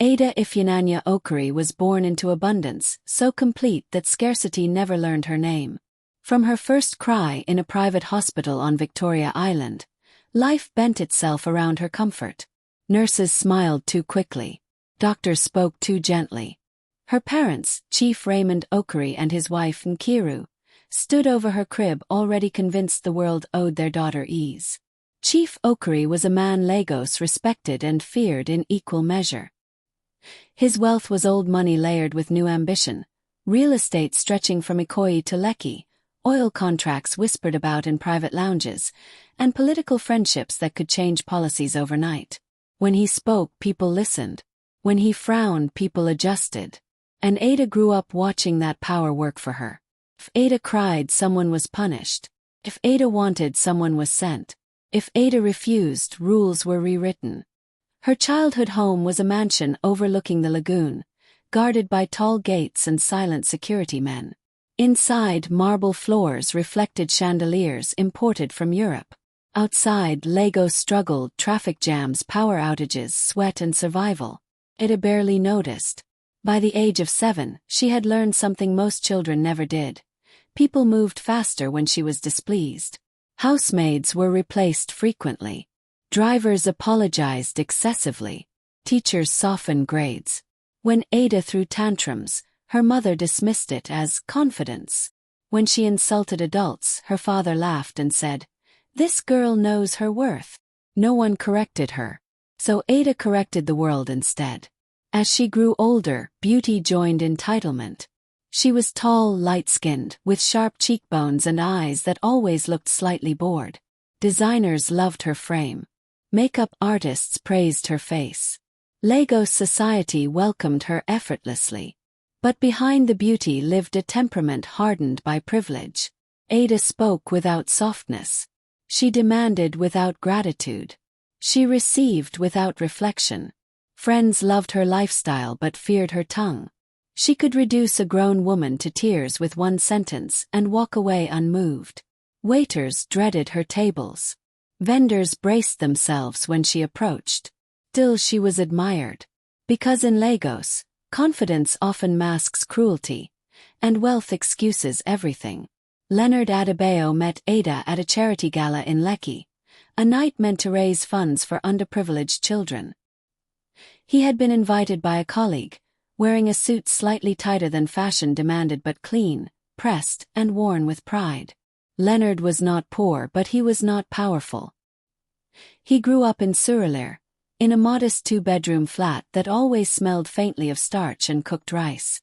Ada Ifeanyi Okiri was born into abundance, so complete that scarcity never learned her name. From her first cry in a private hospital on Victoria Island, life bent itself around her comfort. Nurses smiled too quickly. Doctors spoke too gently. Her parents, Chief Raymond Okiri and his wife Nkiru, stood over her crib already convinced the world owed their daughter ease. Chief Okiri was a man Lagos respected and feared in equal measure. His wealth was old money layered with new ambition, real estate stretching from Ikoyi to Lekki, oil contracts whispered about in private lounges, and political friendships that could change policies overnight. When he spoke, people listened. When he frowned, people adjusted. And Ada grew up watching that power work for her. If Ada cried, someone was punished. If Ada wanted, someone was sent. If Ada refused, rules were rewritten. Her childhood home was a mansion overlooking the lagoon, guarded by tall gates and silent security men. Inside, marble floors reflected chandeliers imported from Europe. Outside, Lagos struggled, traffic jams, power outages, sweat and survival. Ada barely noticed. By the age of 7, she had learned something most children never did. People moved faster when she was displeased. Housemaids were replaced frequently. Drivers apologized excessively. Teachers softened grades. When Ada threw tantrums, her mother dismissed it as confidence. When she insulted adults, her father laughed and said, "This girl knows her worth." No one corrected her. So Ada corrected the world instead. As she grew older, beauty joined entitlement. She was tall, light-skinned, with sharp cheekbones and eyes that always looked slightly bored. Designers loved her frame. Makeup artists praised her face. Lagos society welcomed her effortlessly. But behind the beauty lived a temperament hardened by privilege. Ada spoke without softness. She demanded without gratitude. She received without reflection. Friends loved her lifestyle but feared her tongue. She could reduce a grown woman to tears with one sentence and walk away unmoved. Waiters dreaded her tables. Vendors braced themselves when she approached. Still she was admired. Because in Lagos, confidence often masks cruelty, and wealth excuses everything. Leonard Adebayo met Ada at a charity gala in Lekki, a night meant to raise funds for underprivileged children. He had been invited by a colleague, wearing a suit slightly tighter than fashion demanded but clean, pressed, and worn with pride. Leonard was not poor, but he was not powerful. He grew up in Surulere, in a modest 2-bedroom flat that always smelled faintly of starch and cooked rice.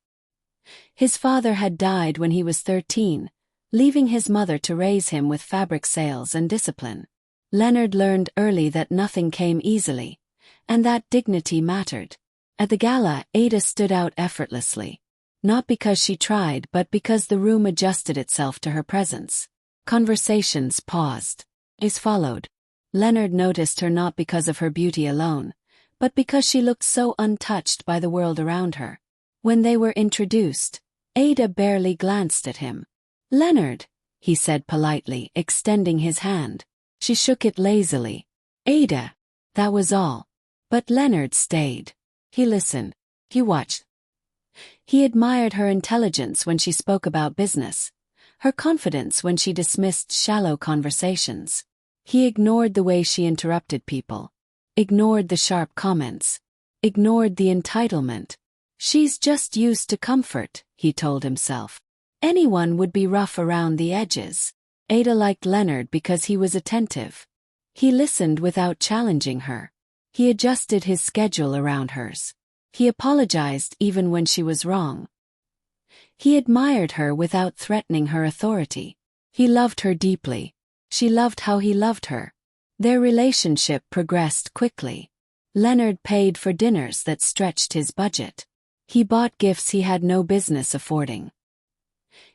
His father had died when he was 13, leaving his mother to raise him with fabric sales and discipline. Leonard learned early that nothing came easily, and that dignity mattered. At the gala, Ada stood out effortlessly. Not because she tried, but because the room adjusted itself to her presence. Conversations paused. As followed. Leonard noticed her not because of her beauty alone, but because she looked so untouched by the world around her. When they were introduced, Ada barely glanced at him. "Leonard," he said politely, extending his hand. She shook it lazily. "Ada." That was all. But Leonard stayed. He listened. He watched. He admired her intelligence when she spoke about business, her confidence when she dismissed shallow conversations. He ignored the way she interrupted people, ignored the sharp comments, ignored the entitlement. "She's just used to comfort," he told himself. Anyone would be rough around the edges. Ada liked Leonard because he was attentive. He listened without challenging her. He adjusted his schedule around hers. He apologized even when she was wrong. He admired her without threatening her authority. He loved her deeply. She loved how he loved her. Their relationship progressed quickly. Leonard paid for dinners that stretched his budget. He bought gifts he had no business affording.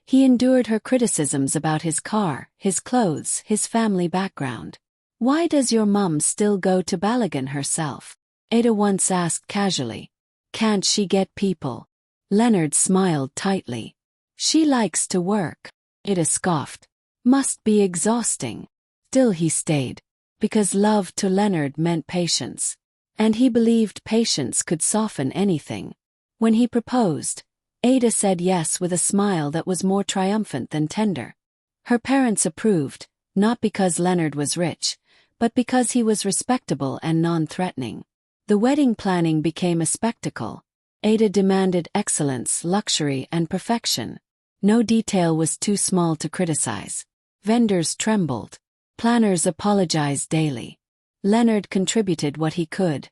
He endured her criticisms about his car, his clothes, his family background. "Why does your mum still go to Balagan herself?" Ada once asked casually. "Can't she get people?" Leonard smiled tightly. "She likes to work." Ada scoffed. "Must be exhausting." Still he stayed. Because love to Leonard meant patience. And he believed patience could soften anything. When he proposed, Ada said yes with a smile that was more triumphant than tender. Her parents approved, not because Leonard was rich, but because he was respectable and non-threatening. The wedding planning became a spectacle. Ada demanded excellence, luxury, and perfection. No detail was too small to criticize. Vendors trembled. Planners apologized daily. Leonard contributed what he could,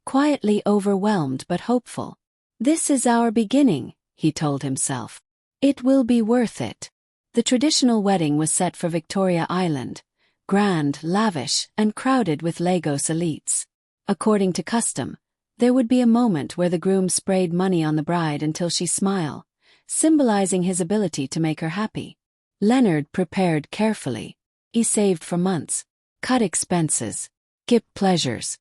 quietly overwhelmed but hopeful. "This is our beginning," he told himself. "It will be worth it." The traditional wedding was set for Victoria Island, grand, lavish, and crowded with Lagos elites. According to custom, there would be a moment where the groom sprayed money on the bride until she smiled, symbolizing his ability to make her happy. Leonard prepared carefully. He saved for months, cut expenses, skipped pleasures.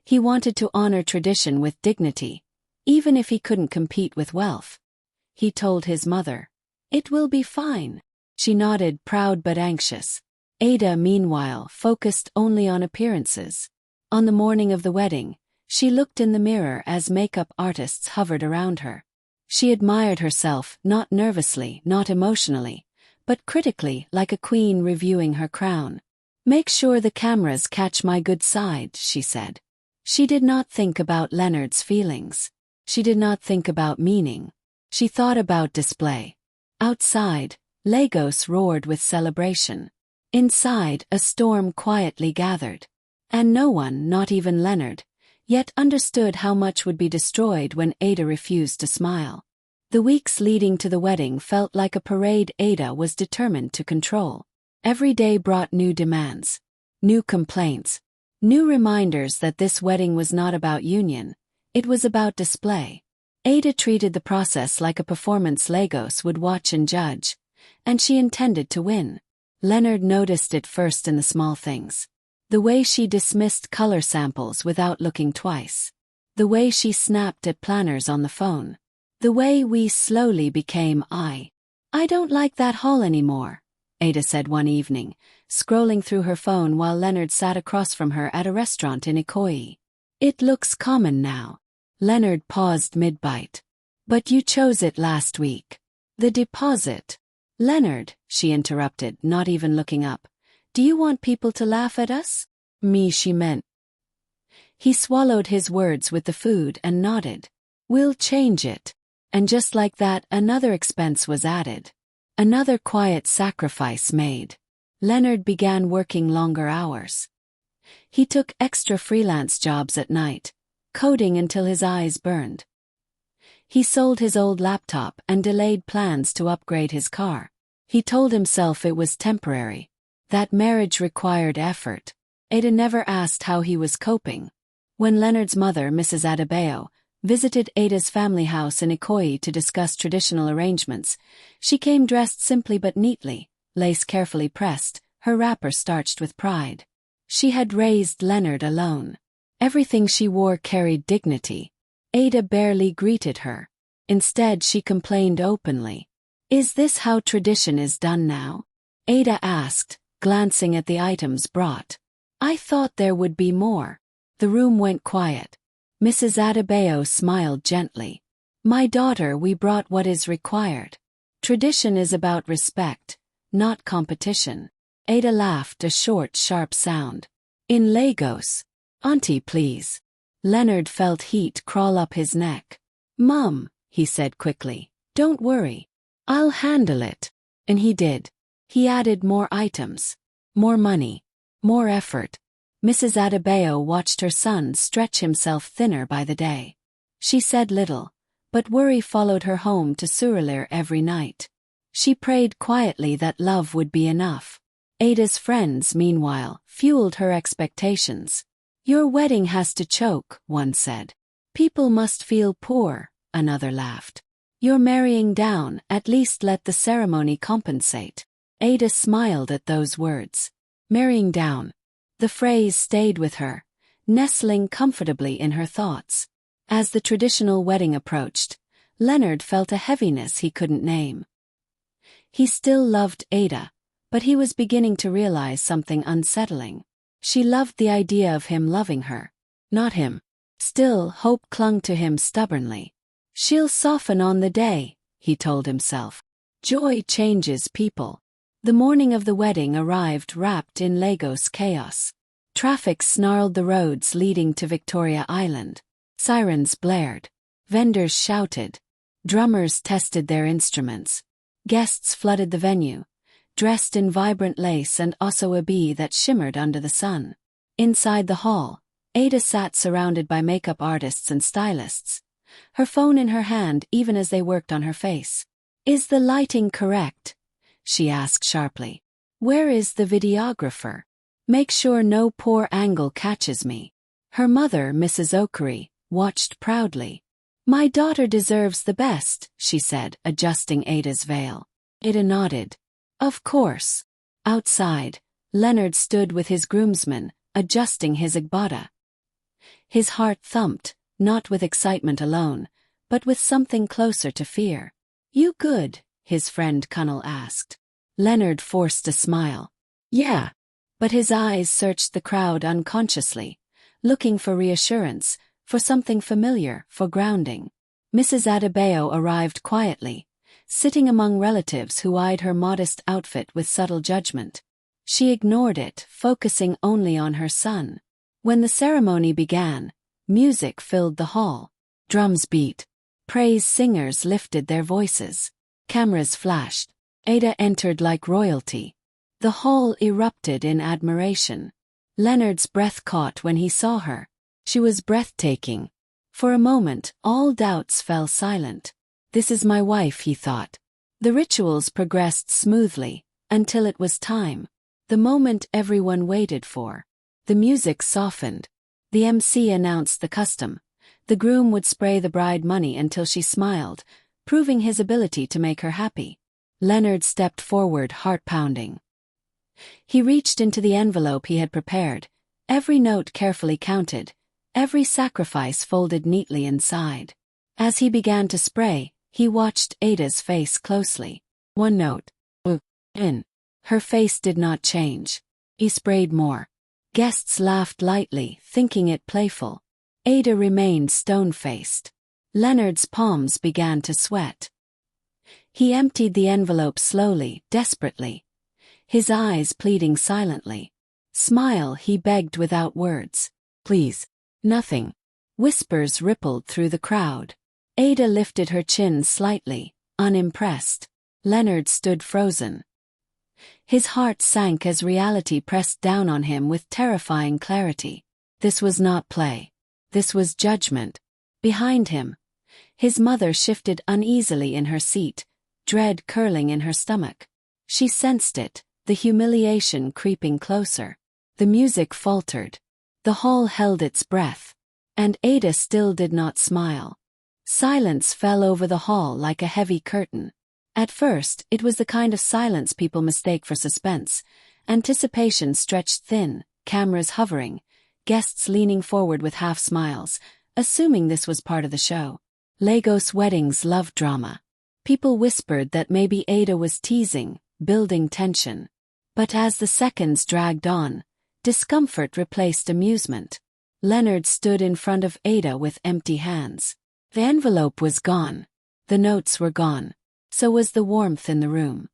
He wanted to honor tradition with dignity, even if he couldn't compete with wealth. He told his mother, "It will be fine." She nodded, proud but anxious. Ada, meanwhile, focused only on appearances. On the morning of the wedding, she looked in the mirror as makeup artists hovered around her. She admired herself, not nervously, not emotionally, but critically, like a queen reviewing her crown. "Make sure the cameras catch my good side," she said. She did not think about Leonard's feelings. She did not think about meaning. She thought about display. Outside, Lagos roared with celebration. Inside, a storm quietly gathered. And no one, not even Leonard, yet understood how much would be destroyed when Ada refused to smile. The weeks leading to the wedding felt like a parade Ada was determined to control. Every day brought new demands, new complaints, new reminders that this wedding was not about union, it was about display. Ada treated the process like a performance Lagos would watch and judge, and she intended to win. Leonard noticed it first in the small things. The way she dismissed color samples without looking twice. The way she snapped at planners on the phone. The way we slowly became I don't like that hall anymore, Ada said one evening, scrolling through her phone while Leonard sat across from her at a restaurant in Ikoyi. "It looks common now." Leonard paused mid-bite. "But you chose it last week." "The deposit." "Leonard," she interrupted, not even looking up. "Do you want people to laugh at us?" "Me," she meant. He swallowed his words with the food and nodded. "We'll change it." And just like that, another expense was added. Another quiet sacrifice made. Leonard began working longer hours. He took extra freelance jobs at night, coding until his eyes burned. He sold his old laptop and delayed plans to upgrade his car. He told himself it was temporary. That marriage required effort. Ada never asked how he was coping. When Leonard's mother, Mrs. Adebayo, visited Ada's family house in Ikoyi to discuss traditional arrangements, she came dressed simply but neatly, lace carefully pressed, her wrapper starched with pride. She had raised Leonard alone. Everything she wore carried dignity. Ada barely greeted her. Instead, she complained openly. "Is this how tradition is done now?" Ada asked, glancing at the items brought. "I thought there would be more." The room went quiet. Mrs. Adebayo smiled gently. "My daughter, we brought what is required. Tradition is about respect, not competition." Ada laughed, a short, sharp sound. "In Lagos. Auntie, please." Leonard felt heat crawl up his neck. "Mum," he said quickly, "don't worry. I'll handle it." And he did. He added more items, more money, more effort. Mrs. Adebayo watched her son stretch himself thinner by the day. She said little, but worry followed her home to Surulere every night. She prayed quietly that love would be enough. Ada's friends, meanwhile, fueled her expectations. "Your wedding has to choke," one said. "People must feel poor," another laughed. "You're marrying down, at least let the ceremony compensate." Ada smiled at those words. Marrying down. The phrase stayed with her, nestling comfortably in her thoughts. As the traditional wedding approached, Leonard felt a heaviness he couldn't name. He still loved Ada, but he was beginning to realize something unsettling. She loved the idea of him loving her. Not him. Still, hope clung to him stubbornly. She'll soften on the day, he told himself. Joy changes people. The morning of the wedding arrived wrapped in Lagos chaos. Traffic snarled the roads leading to Victoria Island. Sirens blared. Vendors shouted. Drummers tested their instruments. Guests flooded the venue, dressed in vibrant lace and oso-ebi that shimmered under the sun. Inside the hall, Ada sat surrounded by makeup artists and stylists, her phone in her hand even as they worked on her face. "Is the lighting correct?" she asked sharply. "Where is the videographer? Make sure no poor angle catches me." Her mother, Mrs. Okery, watched proudly. "My daughter deserves the best," she said, adjusting Ada's veil. Ada nodded. "Of course." Outside, Leonard stood with his groomsmen, adjusting his agbada. His heart thumped, not with excitement alone, but with something closer to fear. "You good?" his friend Cunnell asked. Leonard forced a smile. "Yeah." But his eyes searched the crowd unconsciously, looking for reassurance, for something familiar, for grounding. Mrs. Adebayo arrived quietly, sitting among relatives who eyed her modest outfit with subtle judgment. She ignored it, focusing only on her son. When the ceremony began, music filled the hall. Drums beat. Praise singers lifted their voices. Cameras flashed. Ada entered like royalty. The hall erupted in admiration. Leonard's breath caught when he saw her. She was breathtaking. For a moment, all doubts fell silent. "This is my wife," he thought. The rituals progressed smoothly, until it was time. The moment everyone waited for. The music softened. The MC announced the custom. The groom would spray the bride money until she smiled, proving his ability to make her happy. Leonard stepped forward, heart pounding. He reached into the envelope he had prepared, every note carefully counted, every sacrifice folded neatly inside. As he began to spray, he watched Ada's face closely. One note. In. Her face did not change. He sprayed more. Guests laughed lightly, thinking it playful. Ada remained stone-faced. Leonard's palms began to sweat. He emptied the envelope slowly, desperately. His eyes pleading silently. "Smile," he begged without words. "Please." "Nothing." Whispers rippled through the crowd. Ada lifted her chin slightly, unimpressed. Leonard stood frozen. His heart sank as reality pressed down on him with terrifying clarity. This was not play. This was judgment. Behind him, his mother shifted uneasily in her seat, dread curling in her stomach. She sensed it, the humiliation creeping closer. The music faltered. The hall held its breath. And Ada still did not smile. Silence fell over the hall like a heavy curtain. At first, it was the kind of silence people mistake for suspense. Anticipation stretched thin, cameras hovering, guests leaning forward with half smiles, assuming this was part of the show. Lagos weddings love drama. People whispered that maybe Ada was teasing, building tension. But as the seconds dragged on, discomfort replaced amusement. Leonard stood in front of Ada with empty hands. The envelope was gone. The notes were gone. So was the warmth in the room.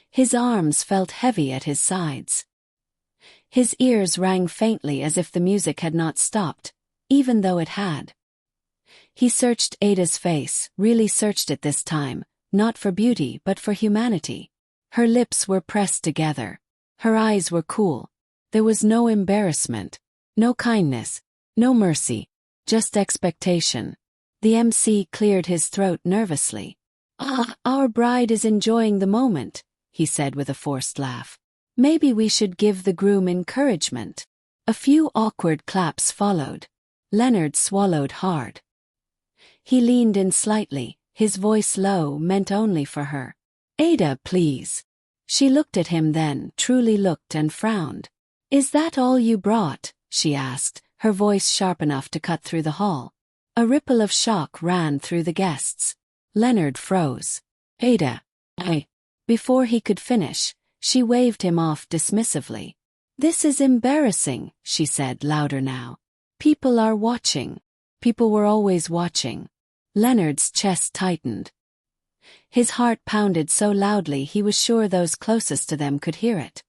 His arms felt heavy at his sides. His ears rang faintly as if the music had not stopped, even though it had. He searched Ada's face, really searched it this time, not for beauty but for humanity. Her lips were pressed together. Her eyes were cool. There was no embarrassment, no kindness, no mercy, just expectation. The MC cleared his throat nervously. Our bride is enjoying the moment," he said with a forced laugh. "Maybe we should give the groom encouragement." A few awkward claps followed. Leonard swallowed hard. He leaned in slightly, his voice low, meant only for her. "Ada, please." She looked at him then, truly looked and frowned. "Is that all you brought?" she asked, her voice sharp enough to cut through the hall. A ripple of shock ran through the guests. Leonard froze. "Ada, Before he could finish, she waved him off dismissively. "This is embarrassing," she said louder now. People are watching. People were always watching. Leonard's chest tightened. His heart pounded so loudly he was sure those closest to them could hear it.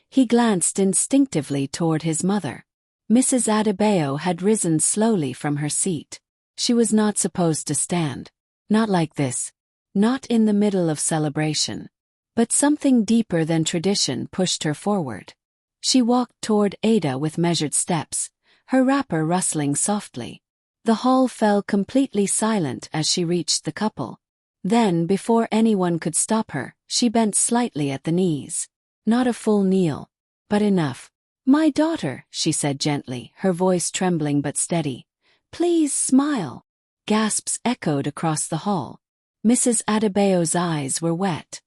He glanced instinctively toward his mother. Mrs. Adebayo had risen slowly from her seat. She was not supposed to stand. Not like this. Not in the middle of celebration. But something deeper than tradition pushed her forward. She walked toward Ada with measured steps, her wrapper rustling softly. The hall fell completely silent as she reached the couple. Then, before anyone could stop her, she bent slightly at the knees. Not a full kneel, but enough. "My daughter," she said gently, her voice trembling but steady. "Please smile." Gasps echoed across the hall. Mrs. Adebayo's eyes were wet.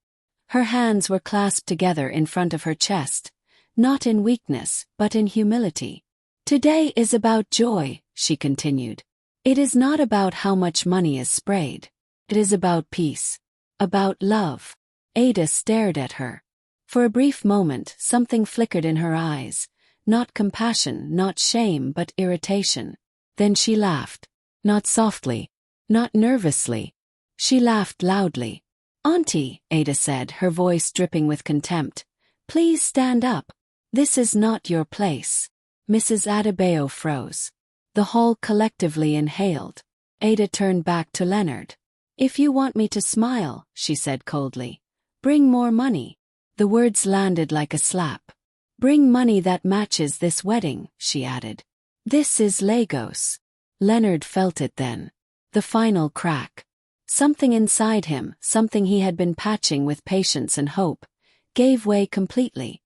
Her hands were clasped together in front of her chest, not in weakness, but in humility. "Today is about joy," she continued. "It is not about how much money is sprayed. It is about peace. About love." Ada stared at her. For a brief moment, something flickered in her eyes. Not compassion, not shame, but irritation. Then she laughed. Not softly. Not nervously. She laughed loudly. "Auntie," Ada said, her voice dripping with contempt. "Please stand up. This is not your place." Mrs. Adebayo froze. The hall collectively inhaled. Ada turned back to Leonard. "If you want me to smile," she said coldly, "bring more money." The words landed like a slap. "Bring money that matches this wedding," she added. "This is Lagos." Leonard felt it then. The final crack. Something inside him, something he had been patching with patience and hope, gave way completely.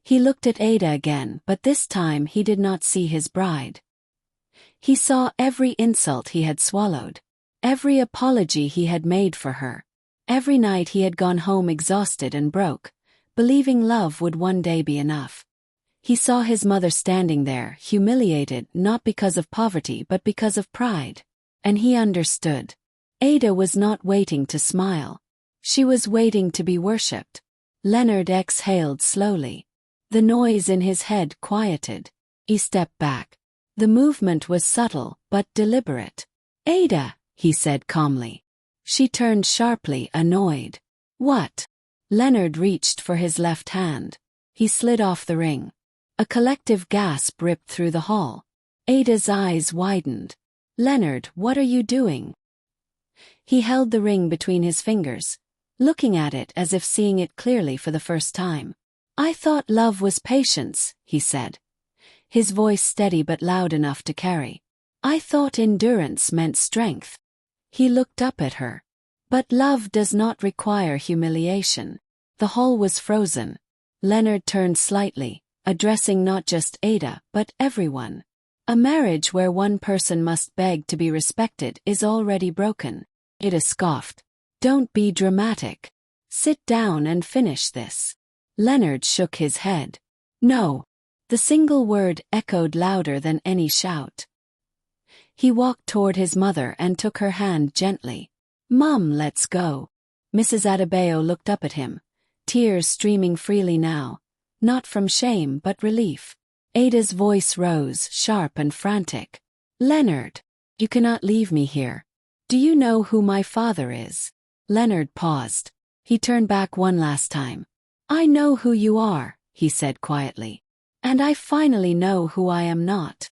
He looked at Ada again, but this time he did not see his bride. He saw every insult he had swallowed, every apology he had made for her. Every night he had gone home exhausted and broke, believing love would one day be enough. He saw his mother standing there, humiliated not because of poverty but because of pride. And he understood. Ada was not waiting to smile. She was waiting to be worshipped. Leonard exhaled slowly. The noise in his head quieted. He stepped back. The movement was subtle but deliberate. "Ada," he said calmly. She turned sharply, annoyed. "What?" Leonard reached for his left hand. He slid off the ring. A collective gasp ripped through the hall. Ada's eyes widened. "Leonard, what are you doing?" He held the ring between his fingers, looking at it as if seeing it clearly for the first time. "I thought love was patience," he said, his voice steady but loud enough to carry. "I thought endurance meant strength." He looked up at her. "But love does not require humiliation." The hall was frozen. Leonard turned slightly, addressing not just Ada, but everyone. "A marriage where one person must beg to be respected is already broken." Ada scoffed. "Don't be dramatic. Sit down and finish this." Leonard shook his head. "No." The single word echoed louder than any shout. He walked toward his mother and took her hand gently. "Mom, let's go." Mrs. Adebayo looked up at him, tears streaming freely now, not from shame but relief. Ada's voice rose, sharp and frantic. "Leonard, you cannot leave me here. Do you know who my father is?" Leonard paused. He turned back one last time. "I know who you are," he said quietly. "And I finally know who I am not."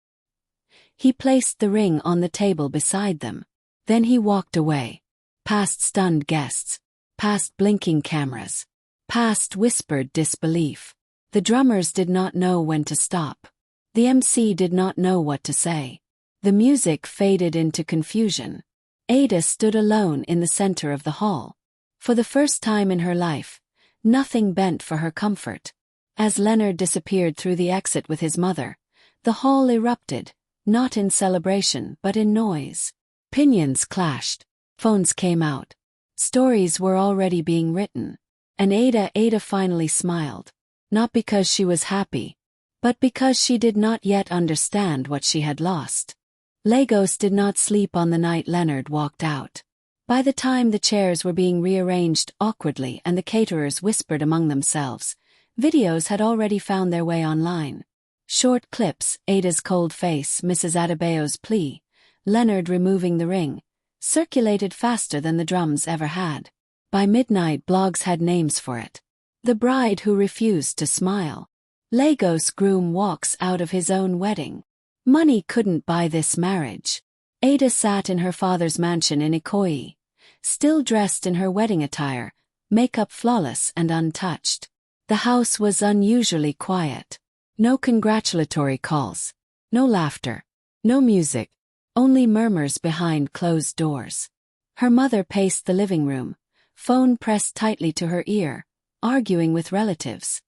He placed the ring on the table beside them. Then he walked away. Past stunned guests. Past blinking cameras. Past whispered disbelief. The drummers did not know when to stop. The MC did not know what to say. The music faded into confusion. Ada stood alone in the center of the hall. For the first time in her life, nothing bent for her comfort. As Leonard disappeared through the exit with his mother, the hall erupted, not in celebration but in noise. Opinions clashed. Phones came out. Stories were already being written. And Ada finally smiled. Not because she was happy, but because she did not yet understand what she had lost. Lagos did not sleep on the night Leonard walked out. By the time the chairs were being rearranged awkwardly and the caterers whispered among themselves, videos had already found their way online. Short clips, Ada's cold face, Mrs. Adebayo's plea, Leonard removing the ring, circulated faster than the drums ever had. By midnight, blogs had names for it. The bride who refused to smile. Lagos groom walks out of his own wedding. Money couldn't buy this marriage. Ada sat in her father's mansion in Ikoyi, still dressed in her wedding attire, makeup flawless and untouched. The house was unusually quiet. No congratulatory calls. No laughter. No music. Only murmurs behind closed doors. Her mother paced the living room, phone pressed tightly to her ear, arguing with relatives.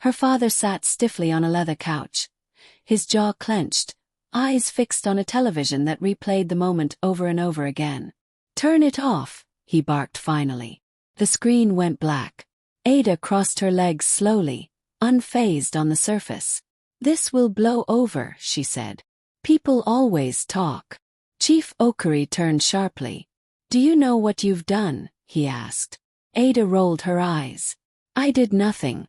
Her father sat stiffly on a leather couch, his jaw clenched, eyes fixed on a television that replayed the moment over and over again. "Turn it off," he barked finally. The screen went black. Ada crossed her legs slowly, unfazed on the surface. "This will blow over," she said. "People always talk." Chief Okuri turned sharply. "Do you know what you've done?" he asked. Ada rolled her eyes. "I did nothing."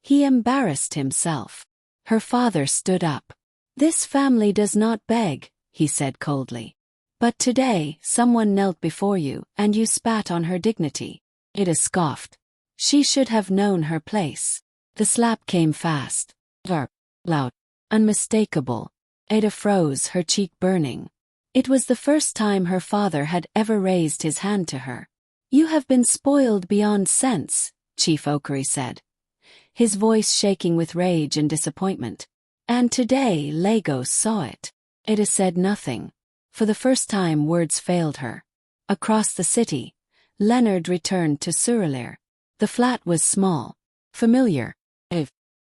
He embarrassed himself. Her father stood up. "This family does not beg," he said coldly. "But today, someone knelt before you, and you spat on her dignity." Ada scoffed. She should have known her place. The slap came fast. Sharp, loud, unmistakable. Ada froze, her cheek burning. It was the first time her father had ever raised his hand to her. "You have been spoiled beyond sense," Chief Okuri said, his voice shaking with rage and disappointment. And today Lagos saw it. Ada said nothing. For the first time words failed her. Across the city, Leonard returned to Surulere. The flat was small, familiar.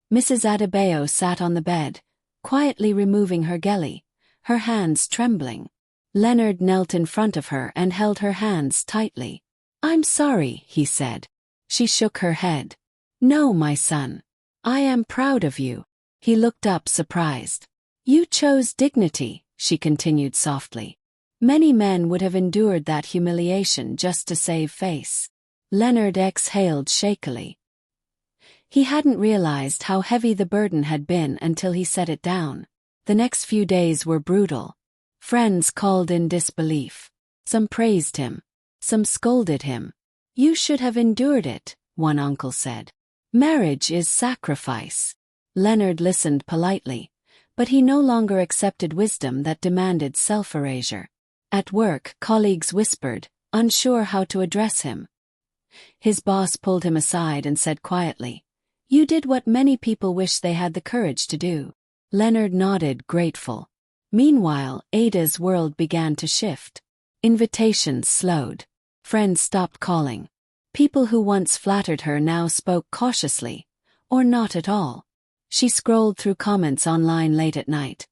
Mrs. Adebayo sat on the bed, quietly removing her gelly, her hands trembling. Leonard knelt in front of her and held her hands tightly. "I'm sorry," he said. She shook her head. "No, my son. I am proud of you." He looked up surprised. "You chose dignity," she continued softly. "Many men would have endured that humiliation just to save face." Leonard exhaled shakily. He hadn't realized how heavy the burden had been until he set it down. The next few days were brutal. Friends called in disbelief. Some praised him. Some scolded him. "You should have endured it," one uncle said. "Marriage is sacrifice." Leonard listened politely, but he no longer accepted wisdom that demanded self-erasure. At work, colleagues whispered, unsure how to address him. His boss pulled him aside and said quietly, "You did what many people wish they had the courage to do." Leonard nodded, grateful. Meanwhile, Ada's world began to shift. Invitations slowed. Friends stopped calling. People who once flattered her now spoke cautiously, or not at all. She scrolled through comments online late at night,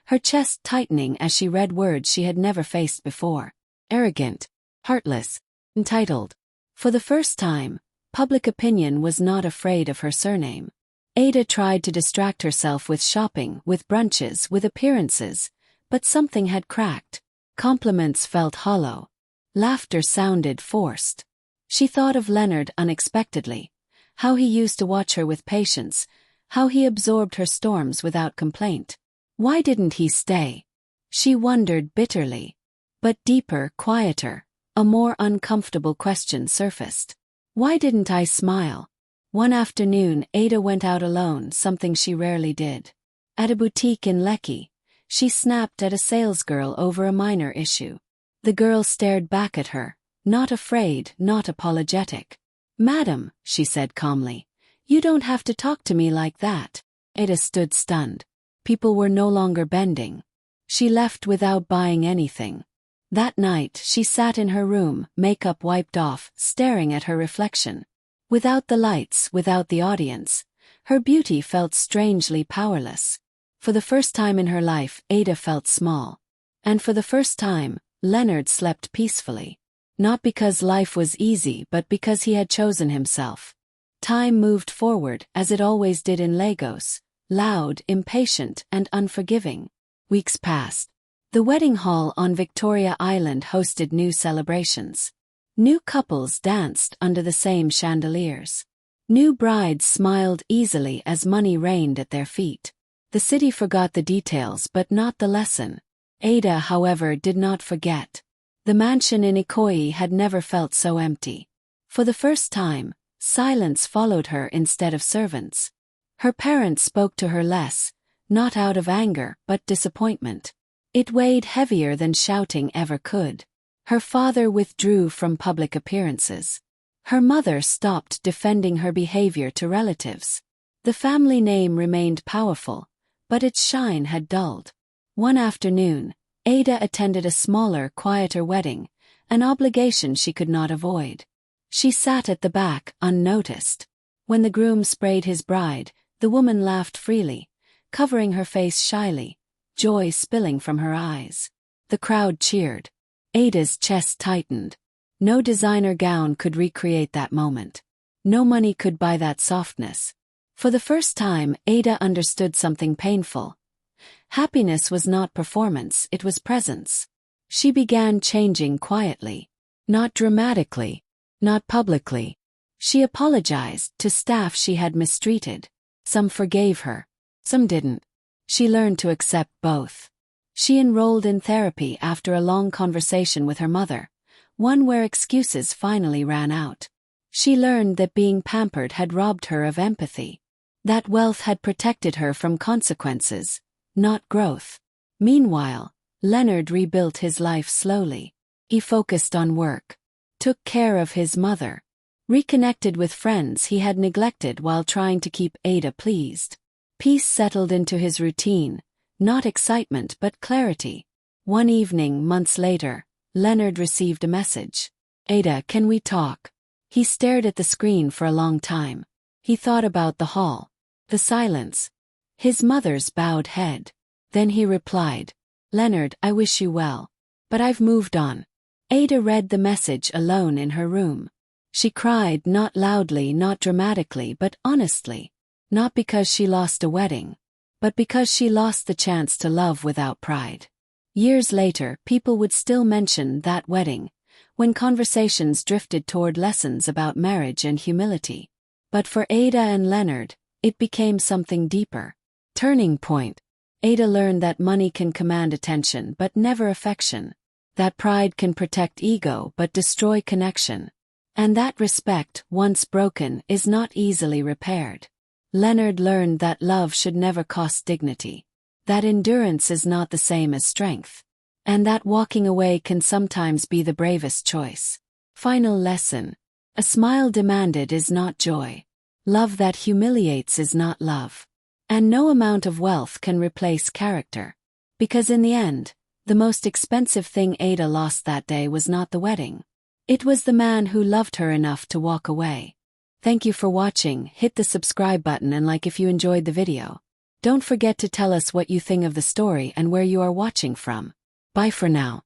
her chest tightening as she read words she had never faced before. Arrogant, heartless, entitled. For the first time, public opinion was not afraid of her surname. Ada tried to distract herself with shopping, with brunches, with appearances, but something had cracked. Compliments felt hollow. Laughter sounded forced. She thought of Leonard unexpectedly, how he used to watch her with patience, how he absorbed her storms without complaint. Why didn't he stay? She wondered bitterly. But deeper, quieter, a more uncomfortable question surfaced. Why didn't I smile? One afternoon, Ada went out alone, something she rarely did. At a boutique in Lekki, she snapped at a salesgirl over a minor issue. The girl stared back at her, not afraid, not apologetic. "Madam," she said calmly, "you don't have to talk to me like that." Ada stood stunned. People were no longer bending. She left without buying anything. That night, she sat in her room, makeup wiped off, staring at her reflection. Without the lights, without the audience, her beauty felt strangely powerless. For the first time in her life, Ada felt small. And for the first time, Leonard slept peacefully. Not because life was easy, but because he had chosen himself. Time moved forward, as it always did in Lagos, loud, impatient, and unforgiving. Weeks passed. The wedding hall on Victoria Island hosted new celebrations. New couples danced under the same chandeliers. New brides smiled easily as money rained at their feet. The city forgot the details but not the lesson. Ada, however, did not forget. The mansion in Ikoyi had never felt so empty. For the first time, silence followed her instead of servants. Her parents spoke to her less, not out of anger but disappointment. It weighed heavier than shouting ever could. Her father withdrew from public appearances. Her mother stopped defending her behavior to relatives. The family name remained powerful, but its shine had dulled. One afternoon, Ada attended a smaller, quieter wedding, an obligation she could not avoid. She sat at the back, unnoticed. When the groom sprayed his bride, the woman laughed freely, covering her face shyly, joy spilling from her eyes. The crowd cheered. Ada's chest tightened. No designer gown could recreate that moment. No money could buy that softness. For the first time, Ada understood something painful. Happiness was not performance, it was presence. She began changing quietly. Not dramatically. Not publicly. She apologized to staff she had mistreated. Some forgave her. Some didn't. She learned to accept both. She enrolled in therapy after a long conversation with her mother, one where excuses finally ran out. She learned that being pampered had robbed her of empathy. That wealth had protected her from consequences, not growth. Meanwhile, Leonard rebuilt his life slowly. He focused on work, took care of his mother, reconnected with friends he had neglected while trying to keep Ada pleased. Peace settled into his routine, not excitement but clarity. One evening, months later, Leonard received a message. "Ada, can we talk?" He stared at the screen for a long time. He thought about the hall, the silence, his mother's bowed head. Then he replied, "Leonard, I wish you well. But I've moved on." Ada read the message alone in her room. She cried, not loudly, not dramatically, but honestly. Not because she lost a wedding, but because she lost the chance to love without pride. Years later, people would still mention that wedding, when conversations drifted toward lessons about marriage and humility. But for Ada and Leonard, it became something deeper. Turning point. Ada learned that money can command attention but never affection. That pride can protect ego but destroy connection. And that respect, once broken, is not easily repaired. Leonard learned that love should never cost dignity. That endurance is not the same as strength. And that walking away can sometimes be the bravest choice. Final lesson. A smile demanded is not joy. Love that humiliates is not love. And no amount of wealth can replace character. Because in the end, the most expensive thing Ada lost that day was not the wedding. It was the man who loved her enough to walk away. Thank you for watching. Hit the subscribe button and like if you enjoyed the video. Don't forget to tell us what you think of the story and where you are watching from. Bye for now.